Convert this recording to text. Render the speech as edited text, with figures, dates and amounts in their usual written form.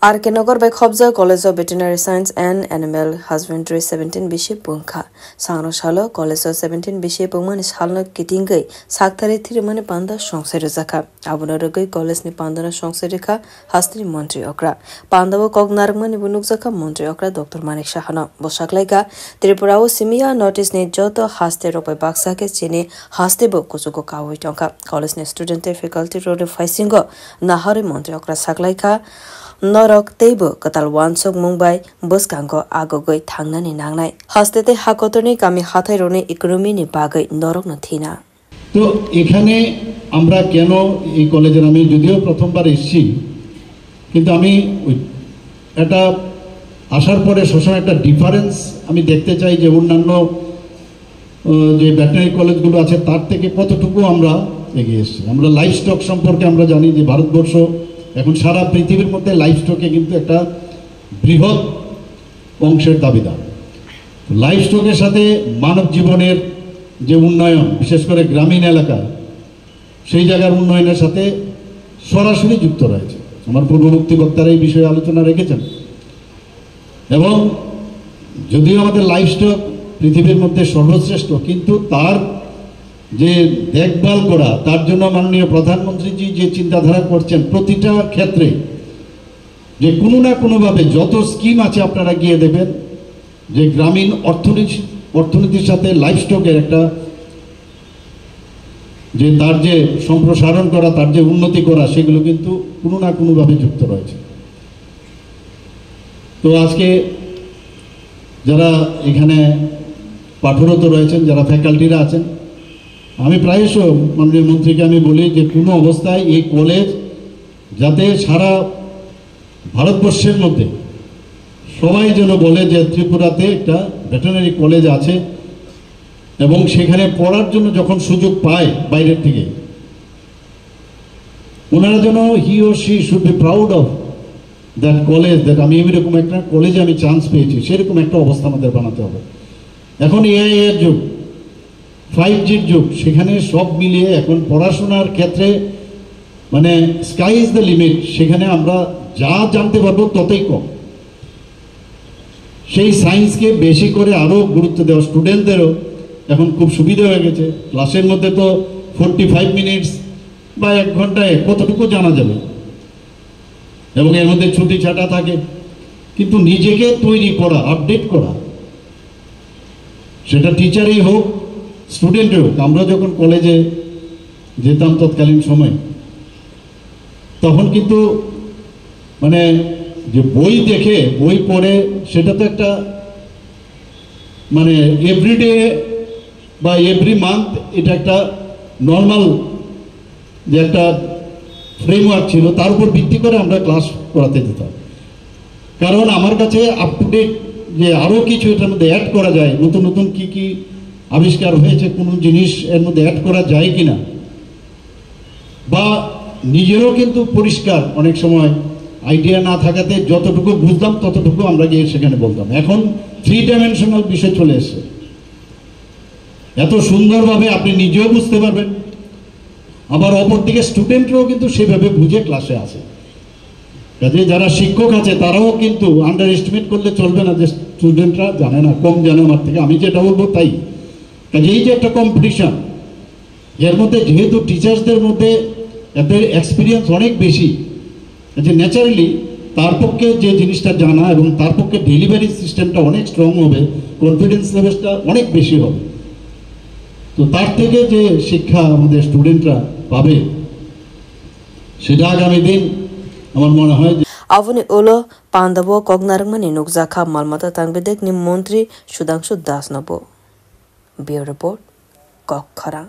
RK Nagar by Khobja College of Veterinary Science and Animal Husbandry 17 Bishi Pungkha Sangro Shalo College of 17 Bishi Pungman is Halno Kitingai Saktari Thirimani Panda Shongseri Zaka Abunarugai College ni Pandana Shongserika Hastri Montri Okra Pandavo Kognarman Bunukzaka Montri Okra Dr. Manik Shahana Boshaklaika Tripurao Simia Notice ne Joto Haste Rope Baksake Chini Haste Bokuzuko Kawi Tonka College ne Student Faculty Road Faisingo Nahari Montri Okra Saklaika Norok teibo katal wansok Mumbai boskango agogoi thangnani nangnai hastete hakotoni kami hathairone economy ni bagai norok na thina তো এখানে আমরা কেন এই কলেজের আমি যদিও প্রথমবার এসেছি কিন্তু আমি এটা আসার পরে সবসময় একটা ডিফারেন্স আমি দেখতে চাই যে অন্যান্য যে ভেটেরিনারি কলেজগুলো আছে তার থেকে কতটুকু আমরা এগিয়ে এসেছি আমরা লাইফ স্টক সম্পর্কে আমরা জানি যে ভারতবর্ষ এখন সারা পৃথিবীর মধ্যে লাইফ স্টকে কিন্তু একটা বৃহৎ অংশের দাবিদার লাইফ স্টকের সাথে মানব জীবনের যে উন্নয়ন বিশেষ করে গ্রামীণ এলাকা সেই জায়গার উন্নয়নের সাথে সরাসরি যুক্ত রয়েছে আমার পূর্ববর্তী বক্তারা এই বিষয়ে আলোচনা রেখেছেন এবং যদিও আমাদের লাইফ স্টক পৃথিবীর মধ্যে সর্বশ্রেষ্ঠ কিন্তু তার যে দেখভাল করা তার জন্য মাননীয় প্রধানমন্ত্রীজি যে চিন্তাধারা করছেন প্রতিটা ক্ষেত্রে যে কোনো না কোনোভাবে যত স্কিম আছে আপনারা গিয়ে দেবেন যে গ্রামীণ অর্থনীতির সাথে লাইফ স্টকের একটা যে তার যে সম্প্রসারণ করা তার যে উন্নতি করা সেগুলো কিন্তু কোনো না কোনোভাবে যুক্ত রয়েছে তো আজকে যারা এখানে পাঠরত রয়েছেন যারা ফ্যাকাল্টিরা আছেন আমি প্রায়শ মাননীয় মন্ত্রীকে আমি বলি যে কোনো অবস্থায় এই কলেজ যাতে সারা ভারতবর্ষের মধ্যে সবাই যেন বলে যে ত্রিপুরাতে একটা ভেটেরিনারি কলেজ আছে এবং সেখানে পড়ার জন্য যখন সুযোগ পায় বাইরের থেকে ওনারা যেন he or she should be proud of that college that আমি এরকম একটা কলেজে আমি চান্স পেয়েছি সেরকম একটা অবস্থা আমাদের বানাতে হবে এখন এআই এর যুগ 5G'র যুগ সেখানে সব মিলিয়ে এখন পড়াশোনার ক্ষেত্রে মানে স্কাই ইজ দ্য লিমিট সেখানে আমরা যা জানতে পারবো ততই কম সেই সায়েন্সকে বেশি করে আরও গুরুত্ব দেওয়া স্টুডেন্টদেরও এখন খুব সুবিধা হয়ে গেছে ক্লাসের মধ্যে তো 45 মিনিটস বা 1 ঘন্টায় কতটুকু জানা যাবে এবং এর মধ্যে ছুটি ছাটা থাকে কিন্তু নিজেকে তৈরি করা আপডেট করা সেটা টিচারই হোক স্টুডেন্টেও আমরা যখন কলেজে যেতাম তৎকালীন সময় তখন কিন্তু মানে যে বই দেখে বই পড়ে সেটা তো একটা মানে এভরিডে বা এভরি মান্থ এটা একটা নর্মাল যে একটা ফ্রেমওয়ার্ক ছিল তার উপর ভিত্তি করে আমরা ক্লাস করাতে যেতাম কারণ আমার কাছে আপ টু ডেট যে আরও কিছু এটার মধ্যে অ্যাড করা যায় নতুন নতুন কি কি আবিষ্কার হয়েছে কোনো জিনিস এর মধ্যে অ্যাড করা যায় কিনা বা নিজেরও কিন্তু পরিষ্কার অনেক সময় আইডিয়া না থাকাতে যতটুকু বুঝলাম ততটুকু আমরা গিয়ে সেখানে বলতাম এখন 3 ডাইমেনশনাল বিষয় চলে এসেছে এত সুন্দরভাবে আপনি নিজেও বুঝতে পারবেন আবার অপরদিকে স্টুডেন্টরাও কিন্তু সেভাবে বুঝে ক্লাসে আসে কাজে যারা শিক্ষক আছে তারাও কিন্তু আন্ডার এস্টিমেট করলে চলবে না যে স্টুডেন্টরা জানে না কম জানে আমার থেকে আমি যেটা বলবো তাই কাজে এই যে একটা কম্পিটিশন এর মধ্যে যেহেতু টিচার্সদের মধ্যে এদের এক্সপিরিয়েন্স অনেক বেশি যে ন্যাচারালি তার পক্ষে যে জিনিসটা জানা এবং তার পক্ষে ডেলিভারি সিস্টেমটা অনেক স্ট্রং হবে কনফিডেন্স লেভেলটা অনেক বেশি হবে তো তার থেকে যে শিক্ষা আমাদের স্টুডেন্টরা পাবে সেটা আগামী দিন আমার মনে হয় Avuni ulo pandabo kognarmani nukzakha malmata tangbedek ni mantri Sudhanshu Das nabo Bureau Report Kokhara